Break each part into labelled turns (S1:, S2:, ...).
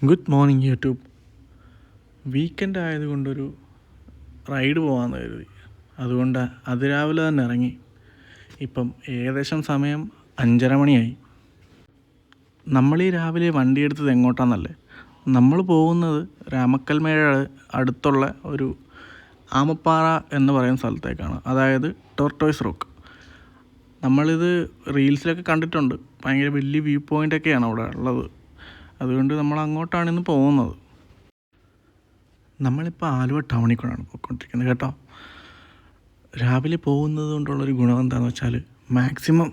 S1: Good morning YouTube. Weekend ആയതുകൊണ്ടൊരു ride പോകാമെന്ന് കരുതി. അതുകൊണ്ട് അതിരാവിലെ തന്നെ ഇറങ്ങി. ഇപ്പം ഏകദേശം സമയം 5:30 മണിയായി. നമ്മളീ രാവിലെ വണ്ടി എടുത്തത് എങ്ങോട്ടാണെന്നല്ലേ? നമ്മൾ പോകുന്നത് രാമക്കൽമേട് അടുത്തുള്ള ഒരു ആമപ്പാറ എന്ന് പറയുന്ന സ്ഥലത്തേക്കാണ്. അതായത് ടോർട്ടോയ്സ് റോക്ക്. നമ്മളിത് റീൽസിലൊക്കെ കണ്ടിട്ടുണ്ട്. ഭയങ്കര വലിയ വ്യൂ പോയിൻ്റൊക്കെയാണ് അവിടെ ഉള്ളത്. അതുകൊണ്ട് നമ്മൾ അങ്ങോട്ടാണ് ഇന്ന് പോകുന്നത്. നമ്മളിപ്പോൾ ആലുവ ടൗണിൽ കൂടെയാണ് പോയിക്കൊണ്ടിരിക്കുന്നത് കേട്ടോ. രാവിലെ പോകുന്നത് കൊണ്ടുള്ളൊരു ഗുണം എന്താണെന്ന് വെച്ചാൽ മാക്സിമം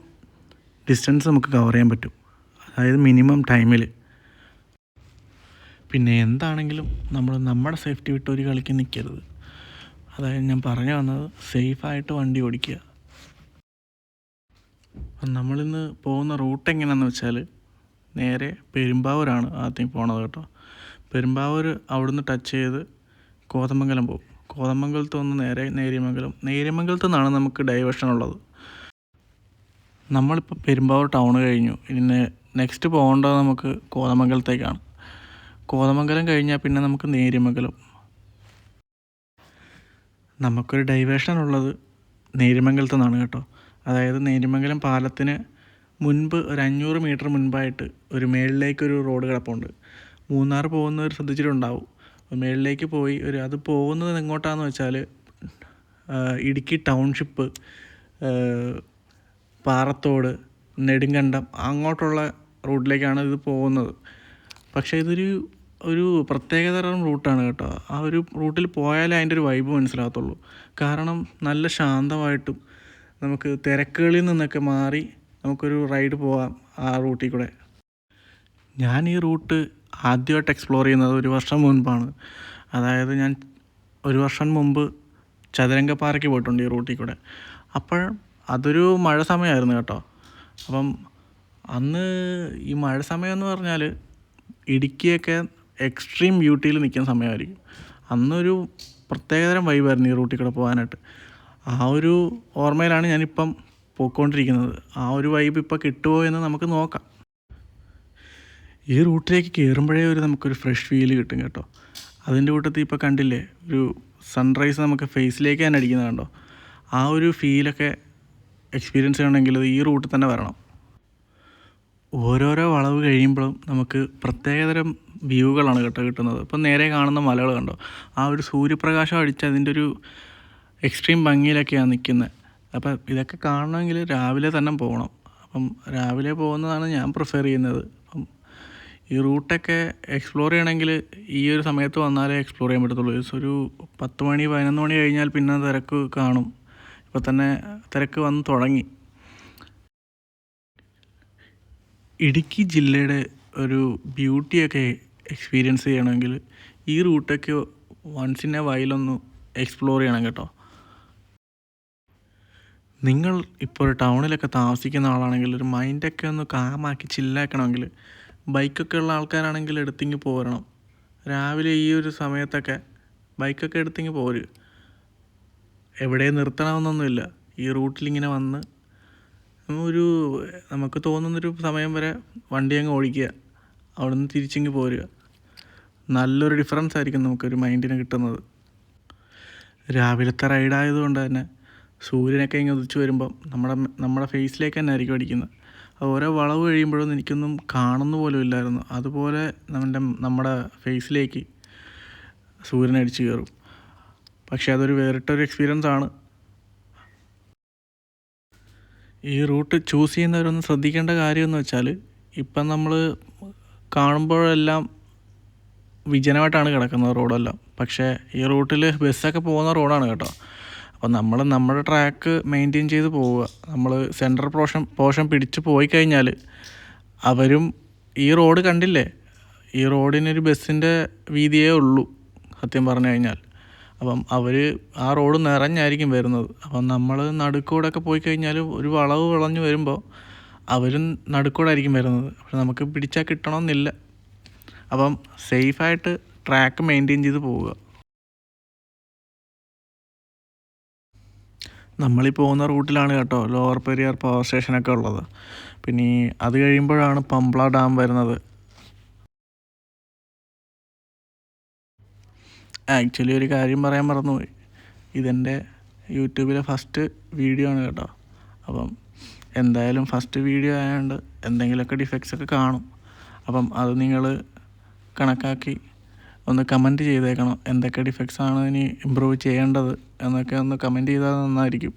S1: ഡിസ്റ്റൻസ് നമുക്ക് കവർ ചെയ്യാൻ പറ്റും. അതായത് മിനിമം ടൈമിൽ. പിന്നെ എന്താണെങ്കിലും നമ്മൾ നമ്മുടെ സേഫ്റ്റി വിട്ട് ഒരു കളിക്ക് നിൽക്കരുത്. അതായത് ഞാൻ പറഞ്ഞു വന്നത് സേഫായിട്ട് വണ്ടി ഓടിക്കുക. നമ്മളിന്ന് പോകുന്ന റൂട്ട് എങ്ങനെയാണെന്ന് വെച്ചാൽ നേരെ പെരുമ്പാവൂരാണ് ആദ്യം പോണത് കേട്ടോ. പെരുമ്പാവൂർ അവിടുന്ന് ടച്ച് ചെയ്ത് കോതമംഗലം പോകും. കോതമംഗലത്ത് നിന്ന് നേരെ നേര്യമംഗലത്ത് നിന്നാണ് നമുക്ക് ഡൈവേർഷൻ ഉള്ളത്. നമ്മളിപ്പോൾ പെരുമ്പാവൂർ ടൗൺ കഴിഞ്ഞു. ഇനി നെക്സ്റ്റ് പോകേണ്ടത് നമുക്ക് കോതമംഗലത്തേക്കാണ്. കോതമംഗലം കഴിഞ്ഞാൽ പിന്നെ നമുക്ക് നേര്യമംഗലം. നമുക്കൊരു ഡൈവേർഷൻ ഉള്ളത് നേര്യമംഗലത്ത് നിന്നാണ് കേട്ടോ. അതായത് നേര്യമംഗലം പാലത്തിന് മുൻപ് ഒരു 500 മീറ്റർ മുൻപായിട്ട് ഒരു മേളിലേക്കൊരു റോഡ് കിടപ്പുണ്ട്. മൂന്നാർ പോകുന്നവർ ശ്രദ്ധിച്ചിട്ടുണ്ടാവും. മേളിലേക്ക് പോയി അത് പോകുന്നത് എങ്ങോട്ടാണെന്ന് വെച്ചാൽ ഇടുക്കി ടൗൺഷിപ്പ്, പാറത്തോട്, നെടുങ്കണ്ടം അങ്ങോട്ടുള്ള റൂട്ടിലേക്കാണ് ഇത് പോകുന്നത്. പക്ഷേ ഒരു പ്രത്യേകതരം റൂട്ടാണ് കേട്ടോ. ആ ഒരു റൂട്ടിൽ പോയാലേ അതിൻ്റെ ഒരു വൈബ് മനസ്സിലാകത്തുള്ളൂ. കാരണം നല്ല ശാന്തമായിട്ടും നമുക്ക് തിരക്കുകളിൽ നിന്നൊക്കെ മാറി നമുക്കൊരു റൈഡ് പോകാം ആ റൂട്ടിൽ കൂടെ. ഞാൻ ഈ റൂട്ട് ആദ്യമായിട്ട് എക്സ്പ്ലോർ ചെയ്യുന്നത് 1 വർഷം മുൻപാണ്. അതായത് ഞാൻ 1 വർഷം മുമ്പ് ചതുരംഗപ്പാറയ്ക്ക് പോയിട്ടുണ്ട് ഈ റൂട്ടിൽ കൂടെ. അപ്പോൾ അതൊരു മഴ സമയമായിരുന്നു കേട്ടോ. അപ്പം അന്ന് ഈ മഴ സമയം എന്ന് പറഞ്ഞാൽ ഇടുക്കിയൊക്കെ എക്സ്ട്രീം ബ്യൂട്ടിയിൽ നിൽക്കുന്ന സമയമായിരിക്കും. അന്നൊരു പ്രത്യേകതരം വൈബായിരുന്നു ഈ റൂട്ടിൽ കൂടെ പോകാനായിട്ട്. ആ ഒരു ഓർമ്മയിലാണ് ഞാനിപ്പം പോയിക്കൊണ്ടിരിക്കുന്നത്. ആ ഒരു വൈബ് ഇപ്പോൾ കിട്ടുമോ എന്ന് നമുക്ക് നോക്കാം. ഈ റൂട്ടിലേക്ക് കയറുമ്പോഴേ നമുക്കൊരു ഫ്രഷ് ഫീൽ കിട്ടും കേട്ടോ. അതിൻ്റെ കൂട്ടത്തിൽ ഇപ്പോൾ കണ്ടില്ലേ, ഒരു സൺറൈസ് നമുക്ക് ഫേസിലേക്ക് തന്നെ അടിക്കുന്നത് കണ്ടോ. ആ ഒരു ഫീലൊക്കെ എക്സ്പീരിയൻസ് ചെയ്യണമെങ്കിൽ ഈ റൂട്ടിൽ തന്നെ വരണം. ഓരോരോ വളവ് കഴിയുമ്പോഴും നമുക്ക് പ്രത്യേകതരം വ്യൂകളാണ് കേട്ടോ കിട്ടുന്നത്. ഇപ്പം നേരെ കാണുന്ന മലകൾ കണ്ടോ, ആ ഒരു സൂര്യപ്രകാശം അടിച്ച് അതിൻ്റെ ഒരു എക്സ്ട്രീം ഭംഗിയിലൊക്കെയാണ് നിൽക്കുന്നത്. അപ്പം ഇതൊക്കെ കാണണമെങ്കിൽ രാവിലെ തന്നെ പോകണം. അപ്പം രാവിലെ പോകുന്നതാണ് ഞാൻ പ്രിഫർ ചെയ്യുന്നത്. അപ്പം ഈ റൂട്ടൊക്കെ എക്സ്പ്ലോർ ചെയ്യണമെങ്കിൽ ഈ ഒരു സമയത്ത് വന്നാലേ എക്സ്പ്ലോർ ചെയ്യാൻ പറ്റത്തുള്ളൂ. ഒരു 10 മണി 11 മണി കഴിഞ്ഞാൽ പിന്നെ തിരക്ക് കാണും. ഇപ്പോൾ തന്നെ തിരക്ക് വന്ന് തുടങ്ങി. ഇടുക്കി ജില്ലയുടെ ഒരു ബ്യൂട്ടിയൊക്കെ എക്സ്പീരിയൻസ് ചെയ്യണമെങ്കിൽ ഈ റൂട്ടൊക്കെ വൺസ് ഇൻ എ വൈലൊന്ന് എക്സ്പ്ലോർ ചെയ്യണം കേട്ടോ. നിങ്ങൾ ഇപ്പോൾ ഒരു ടൗണിലൊക്കെ താമസിക്കുന്ന ആളാണെങ്കിൽ ഒരു മൈൻഡൊക്കെ ഒന്ന് കാമാക്കി ചില്ലാക്കണമെങ്കിൽ ബൈക്കൊക്കെ ഉള്ള ആൾക്കാരാണെങ്കിൽ എടുത്തിങ്ങ് പോരണം. രാവിലെ ഈ ഒരു സമയത്തൊക്കെ ബൈക്കൊക്കെ എടുത്തിങ്ങ് പോര്. എവിടെ നിർത്തണമെന്നൊന്നുമില്ല. ഈ റൂട്ടിലിങ്ങനെ വന്ന് നമുക്ക് തോന്നുന്നൊരു സമയം വരെ വണ്ടി അങ്ങ് ഓടിക്കുക, അവിടെ നിന്ന് തിരിച്ചിങ്ങ് പോരുക. നല്ലൊരു ഡിഫറൻസ് ആയിരിക്കും നമുക്കൊരു മൈൻഡിന് കിട്ടുന്നത്. രാവിലത്തെ റൈഡായതുകൊണ്ട് തന്നെ സൂര്യനൊക്കെ ഇങ്ങനെ ഉദിച്ച് വരുമ്പം നമ്മുടെ ഫേസിലേക്ക് തന്നെ ആയിരിക്കും അടിക്കുന്നത്. ഓരോ വളവ് കഴിയുമ്പോഴൊന്നും എനിക്കൊന്നും കാണുന്ന പോലും ഇല്ലായിരുന്നു. അതുപോലെ നമ്മുടെ ഫേസിലേക്ക് സൂര്യൻ അടിച്ച് കയറും. പക്ഷേ അതൊരു വേറിട്ടൊരു എക്സ്പീരിയൻസ് ആണ്. ഈ റൂട്ട് ചൂസ് ചെയ്യുന്നവരൊന്ന് ശ്രദ്ധിക്കേണ്ട കാര്യമെന്ന് വെച്ചാൽ ഇപ്പം നമ്മൾ കാണുമ്പോഴെല്ലാം വിജനമായിട്ടാണ് കിടക്കുന്നത് റോഡെല്ലാം. പക്ഷേ ഈ റൂട്ടിൽ ബസ്സൊക്കെ പോകുന്ന റോഡാണ് കേട്ടോ. അപ്പോൾ നമ്മുടെ ട്രാക്ക് മെയിൻറ്റെയിൻ ചെയ്ത് പോവുക. നമ്മൾ സെൻട്രൽ പോർഷൻ പിടിച്ച് പോയി കഴിഞ്ഞാൽ അവരും ഈ റോഡ് കണ്ടില്ലേ, ഈ റോഡിനൊരു ബസ്സിൻ്റെ വീതിയേ ഉള്ളൂ സത്യം പറഞ്ഞു കഴിഞ്ഞാൽ. അപ്പം അവർ ആ റോഡ് നിറഞ്ഞായിരിക്കും വരുന്നത്. അപ്പം നമ്മൾ നടുക്കൂടെയൊക്കെ പോയി കഴിഞ്ഞാൽ ഒരു വളവ് വിളഞ്ഞ് വരുമ്പോൾ അവരും നടുക്കൂടായിരിക്കും വരുന്നത്. പക്ഷെ നമുക്ക് പിടിച്ചാൽ കിട്ടണമെന്നില്ല. അപ്പം സേഫായിട്ട് ട്രാക്ക് മെയിൻറ്റെയിൻ ചെയ്ത് പോവുക. നമ്മളീ പോകുന്ന റൂട്ടിലാണ് കേട്ടോ ലോവർ പെരിയാർ പവർ സ്റ്റേഷനൊക്കെ ഉള്ളത്. പിന്നെ അത് കഴിയുമ്പോഴാണ് പമ്പള ഡാം വരുന്നത്. ആക്ച്വലി ഒരു കാര്യം പറയാൻ മറന്നുപോയി. ഇതെൻ്റെ യൂട്യൂബിലെ ഫസ്റ്റ് വീഡിയോ ആണ് കേട്ടോ. അപ്പം എന്തായാലും ഫസ്റ്റ് വീഡിയോ ആയതുകൊണ്ട് എന്തെങ്കിലുമൊക്കെ ഡിഫക്ട്സ് ഒക്കെ കാണും. അപ്പം അത് നിങ്ങൾ കണക്കാക്കി ഒന്ന് കമൻറ്റ് ചെയ്തേക്കണം. എന്തൊക്കെ ഡിഫക്ട്സ് ആണ് ഇനി ഇമ്പ്രൂവ് ചെയ്യേണ്ടത് എന്നൊക്കെ ഒന്ന് കമൻറ്റ് ചെയ്താൽ നന്നായിരിക്കും.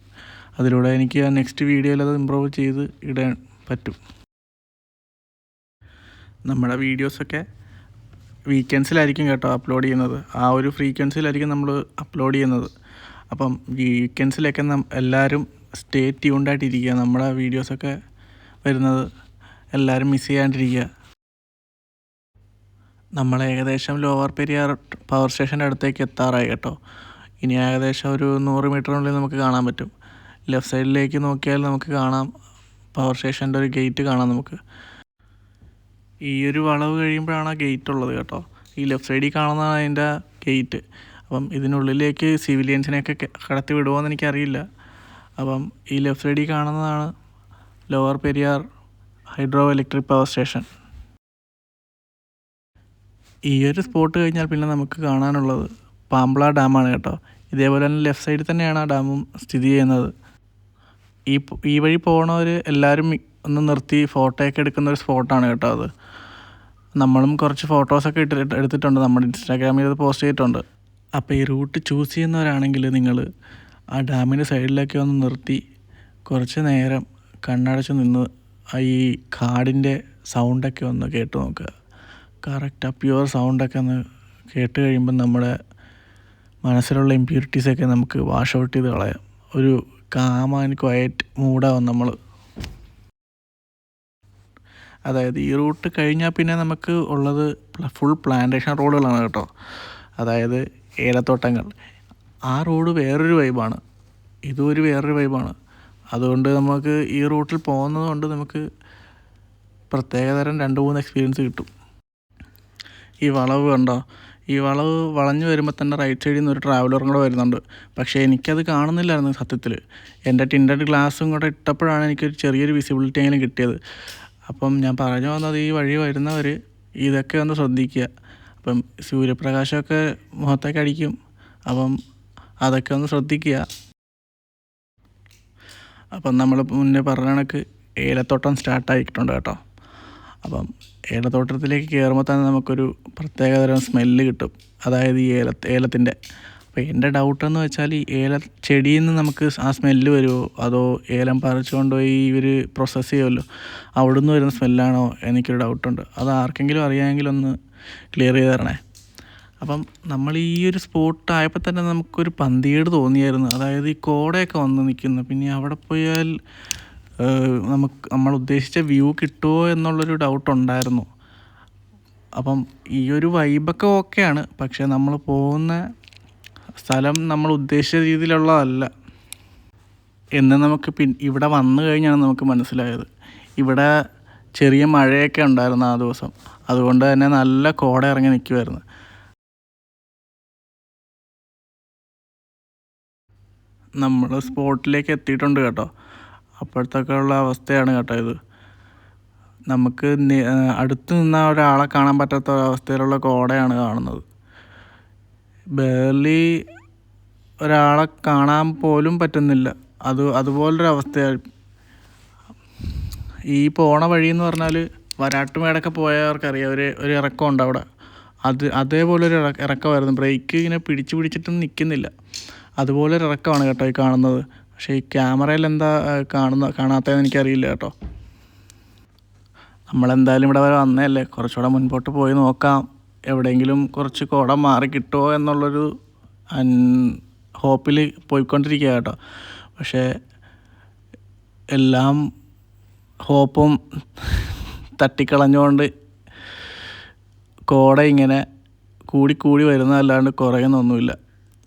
S1: അതിലൂടെ എനിക്ക് ആ നെക്സ്റ്റ് വീഡിയോയിൽ അത് ഇമ്പ്രൂവ് ചെയ്ത് ഇടാൻ പറ്റും. നമ്മുടെ വീഡിയോസൊക്കെ വീക്കെൻഡ്സിലായിരിക്കും കേട്ടോ അപ്ലോഡ് ചെയ്യുന്നത്. ആ ഒരു ഫ്രീക്വൻസിയിലായിരിക്കും നമ്മൾ അപ്ലോഡ് ചെയ്യുന്നത്. അപ്പം വീക്കെൻഡ്സിലൊക്കെ എല്ലാവരും സ്റ്റേ ട്യൂൺഡായിട്ടിരിക്കുക. നമ്മുടെ വീഡിയോസൊക്കെ വരുന്നത് എല്ലാവരും മിസ് ചെയ്യാണ്ടിരിക്കുക. നമ്മൾ ഏകദേശം ലോവർ പെരിയാർ പവർ സ്റ്റേഷൻ്റെ അടുത്തേക്ക് എത്താറായി കേട്ടോ. ഇനി ഏകദേശം ഒരു 100 മീറ്ററിനുള്ളിൽ നമുക്ക് കാണാൻ പറ്റും. ലെഫ്റ്റ് സൈഡിലേക്ക് നോക്കിയാൽ നമുക്ക് കാണാം, പവർ സ്റ്റേഷൻ്റെ ഒരു ഗേറ്റ് കാണാം നമുക്ക്. ഈ ഒരു വളവ് കഴിയുമ്പോഴാണ് ആ ഗേറ്റ് ഉള്ളത് കേട്ടോ. ഈ ലെഫ്റ്റ് സൈഡിൽ കാണുന്നതാണ് അതിൻ്റെ ഗേറ്റ്. അപ്പം ഇതിനുള്ളിലേക്ക് സിവിലിയൻസിനെയൊക്കെ കടത്തി വിടുമോയെന്ന് എനിക്കറിയില്ല. അപ്പം ഈ ലെഫ്റ്റ് സൈഡിൽ കാണുന്നതാണ് lower Periyar hydro electric power station. ഈ ഒരു സ്പോട്ട് കഴിഞ്ഞാൽ പിന്നെ നമുക്ക് കാണാനുള്ളത് പാമ്പ്ള ഡാമാണ് കേട്ടോ. ഇതേപോലെ തന്നെ ലെഫ്റ്റ് സൈഡിൽ തന്നെയാണ് ആ ഡാമും സ്ഥിതി ചെയ്യുന്നത്. ഈ വഴി പോകണവർ എല്ലാവരും ഒന്ന് നിർത്തി ഫോട്ടോയൊക്കെ എടുക്കുന്ന ഒരു സ്പോട്ടാണ് കേട്ടോ അത്. നമ്മളും കുറച്ച് ഫോട്ടോസൊക്കെ എടുത്തിട്ടുണ്ട്, നമ്മുടെ ഇൻസ്റ്റാഗ്രാമിൽ അത് പോസ്റ്റ് ചെയ്തിട്ടുണ്ട്. അപ്പോൾ ഈ റൂട്ട് ചൂസ് ചെയ്യുന്നവരാണെങ്കിൽ നിങ്ങൾ ആ ഡാമിൻ്റെ സൈഡിലൊക്കെ ഒന്ന് നിർത്തി കുറച്ച് നേരം കണ്ണടച്ച് നിന്ന് ഈ കാടിൻ്റെ സൗണ്ടൊക്കെ ഒന്ന് കേട്ട് നോക്കുക. കറക്റ്റ് ആ പ്യുവർ സൗണ്ടൊക്കെ ഒന്ന് കേട്ട് കഴിയുമ്പം നമ്മുടെ മനസ്സിലുള്ള ഇമ്പ്യൂരിറ്റീസൊക്കെ നമുക്ക് വാഷ് ഔട്ട് ചെയ്ത് കളയാം. ഒരു കാം ആൻഡ് ക്വയറ്റ് മൂഡാവും നമ്മൾ. അതായത് ഈ റൂട്ട് കഴിഞ്ഞാൽ പിന്നെ നമുക്ക് ഉള്ളത് ഫുൾ പ്ലാന്റേഷൻ റോഡുകളാണ് കേട്ടോ. അതായത് ഏലത്തോട്ടങ്ങൾ. ആ റോഡ് വേറൊരു വൈബാണ്, ഇതും ഒരു വേറൊരു വൈബാണ്. അതുകൊണ്ട് നമുക്ക് ഈ റൂട്ടിൽ പോകുന്നത് കൊണ്ട് നമുക്ക് പ്രത്യേകതരം 2-3 എക്സ്പീരിയൻസ് കിട്ടും. ഈ വളവ് കണ്ടോ, ഈ വളവ് വളഞ്ഞു വരുമ്പോൾ തന്നെ റൈറ്റ് സൈഡിൽ നിന്ന് ഒരു ട്രാവലറും കൂടെ വരുന്നുണ്ട്. പക്ഷേ എനിക്കത് കാണുന്നില്ലായിരുന്നു സത്യത്തിൽ. എൻ്റെ ടിൻഡഡ് ഗ്ലാസും കൂടെ ഇട്ടപ്പോഴാണ് എനിക്കൊരു ചെറിയൊരു വിസിബിലിറ്റി എങ്കിലും കിട്ടിയത്. അപ്പം ഞാൻ പറഞ്ഞു വന്നത് ഈ വഴി വരുന്നവർ ഇതൊക്കെ ഒന്ന് ശ്രദ്ധിക്കുക. അപ്പം സൂര്യപ്രകാശമൊക്കെ മുഖത്തേക്ക് അടിക്കും, അപ്പം അതൊക്കെ ഒന്ന് ശ്രദ്ധിക്കുക. അപ്പം നമ്മൾ മുന്നേ പറഞ്ഞ കണക്ക് ഏലത്തോട്ടം സ്റ്റാർട്ടായിട്ടുണ്ട് കേട്ടോ. അപ്പം ഏലത്തോട്ടത്തിലേക്ക് കയറുമ്പോൾ തന്നെ നമുക്കൊരു പ്രത്യേകതരം സ്മെല്ല് കിട്ടും, അതായത് ഈ ഏലത്തിൻ്റെ. അപ്പോൾ എൻ്റെ ഡൗട്ടെന്ന് വെച്ചാൽ ഈ ചെടിയിൽ നിന്ന് നമുക്ക് ആ സ്മെല്ല് വരുമോ, അതോ ഏലം പറിച്ചുകൊണ്ട് പോയി ഇവർ പ്രോസസ്സ് ചെയ്യുമല്ലോ അവിടെ നിന്ന് വരുന്ന സ്മെല്ലാണോ, എനിക്കൊരു ഡൗട്ടുണ്ട്. അത് ആർക്കെങ്കിലും അറിയാമെങ്കിൽ ഒന്ന് ക്ലിയർ ചെയ്ത് തരണേ. അപ്പം നമ്മൾ ഈ ഒരു സ്പോട്ടായപ്പോൾ തന്നെ നമുക്കൊരു പന്തികേട് തോന്നിയായിരുന്നു. അതായത് ഈ കോടയൊക്കെ വന്ന് നിൽക്കുന്നു, പിന്നെ അവിടെ പോയാൽ നമ്മൾ ഉദ്ദേശിച്ച വ്യൂ കിട്ടുമോ എന്നുള്ളൊരു ഡൗട്ടുണ്ടായിരുന്നു. അപ്പം ഈ ഒരു വൈബൊക്കെ ഓക്കെയാണ്, പക്ഷേ നമ്മൾ പോകുന്ന സ്ഥലം നമ്മൾ ഉദ്ദേശിച്ച രീതിയിലുള്ളതല്ല എന്ന് നമുക്ക് ഇവിടെ വന്നു കഴിഞ്ഞാണ് നമുക്ക് മനസ്സിലായത്. ഇവിടെ ചെറിയ മഴയൊക്കെ ഉണ്ടായിരുന്നു ആ ദിവസം, അതുകൊണ്ട് തന്നെ നല്ല കോട ഇറങ്ങി നിൽക്കുമായിരുന്നു. നമ്മൾ സ്പോട്ടിലേക്ക് എത്തിയിട്ടുണ്ട് കേട്ടോ. അപ്പോഴത്തേക്കുള്ള ഉള്ള അവസ്ഥയാണ് കേട്ടോ ഇത്. നമുക്ക് അടുത്ത് നിന്ന ഒരാളെ കാണാൻ പറ്റാത്ത ഒരവസ്ഥയിലുള്ള കോടയാണ് കാണുന്നത്. ബേർലി ഒരാളെ കാണാൻ പോലും പറ്റുന്നില്ല, അതുപോലൊരു അവസ്ഥയാണ്. ഈ പോണ വഴി എന്ന് പറഞ്ഞാൽ വരാട്ടുമേടൊക്കെ പോയവർക്കറിയാം, ഒരു ഇറക്കമുണ്ട് അവിടെ. അതേപോലൊരു ഇറക്കമായിരുന്നു. ബ്രേക്ക് ഇങ്ങനെ പിടിച്ചിട്ടൊന്നും നിൽക്കുന്നില്ല, അതുപോലൊരു ഇറക്കമാണ് കേട്ടോ ഈ കാണുന്നത്. പക്ഷേ ഈ ക്യാമറയിൽ എന്താ കാണാത്തതെന്ന് എനിക്കറിയില്ല കേട്ടോ. നമ്മളെന്തായാലും ഇവിടെ വരെ വന്നതല്ലേ, കുറച്ചുകൂടെ മുൻപോട്ട് പോയി നോക്കാം, എവിടെയെങ്കിലും കുറച്ച് കോട മാറി കിട്ടുമോ എന്നുള്ളൊരു ഹോപ്പിൽ പോയിക്കൊണ്ടിരിക്കുക കേട്ടോ. പക്ഷേ എല്ലാം ഹോപ്പും തട്ടിക്കളഞ്ഞുകൊണ്ട് കോട ഇങ്ങനെ കൂടി വരുന്നതല്ലാണ്ട് കുറയുന്നൊന്നുമില്ല.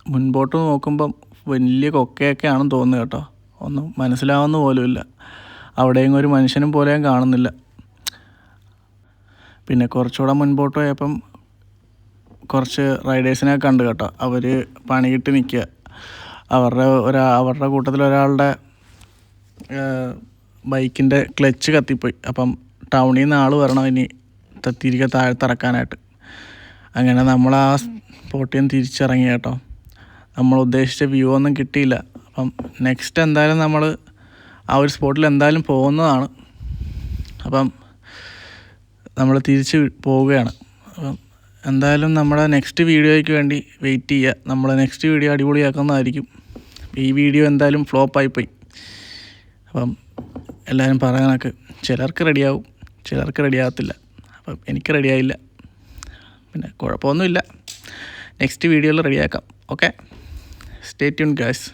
S1: മുൻപോട്ട് നോക്കുമ്പം വലിയ കൊക്കയൊക്കെ ആണെന്ന് തോന്നുന്നു കേട്ടോ, ഒന്നും മനസ്സിലാവുന്ന പോലുമില്ല. അവിടെയും ഒരു മനുഷ്യനും പോലെയും കാണുന്നില്ല. പിന്നെ കുറച്ചുകൂടെ മുൻപോട്ട് പോയപ്പം കുറച്ച് റൈഡേഴ്സിനെ കണ്ടു കേട്ടോ. അവർ പണിയിട്ട് നിൽക്കുക. അവരുടെ കൂട്ടത്തിൽ ഒരാളുടെ ബൈക്കിൻ്റെ ക്ലച്ച് കത്തിപ്പോയി. അപ്പം ടൗണിൽ നിന്ന് ആൾ വരണം ഇനി തിരികെ താഴത്തിറക്കാനായിട്ട്. അങ്ങനെ നമ്മൾ ആ ബോട്ടിൽ നിന്ന് തിരിച്ചിറങ്ങി കേട്ടോ. നമ്മൾ ഉദ്ദേശിച്ച വ്യൂ ഒന്നും കിട്ടിയില്ല. അപ്പം നെക്സ്റ്റ് എന്തായാലും നമ്മൾ ആ ഒരു സ്പോട്ടിൽ എന്തായാലും പോകുന്നതാണ്. അപ്പം നമ്മൾ തിരിച്ച് പോവുകയാണ്. അപ്പം എന്തായാലും നമ്മുടെ നെക്സ്റ്റ് വീഡിയോയ്ക്ക് വേണ്ടി വെയിറ്റ് ചെയ്യുക. നമ്മൾ നെക്സ്റ്റ് വീഡിയോ അടിപൊളിയാക്കുന്നതായിരിക്കും. ഈ വീഡിയോ എന്തായാലും ഫ്ലോപ്പായിപ്പോയി. അപ്പം എല്ലാവരും പറയാനൊക്കെ ചിലർക്ക് റെഡിയാവും, ചിലർക്ക് റെഡിയാകത്തില്ല. അപ്പം എനിക്ക് റെഡിയായില്ല. പിന്നെ കുഴപ്പമൊന്നുമില്ല, നെക്സ്റ്റ് വീഡിയോയിൽ റെഡിയാക്കാം. Okay, stay tune guys.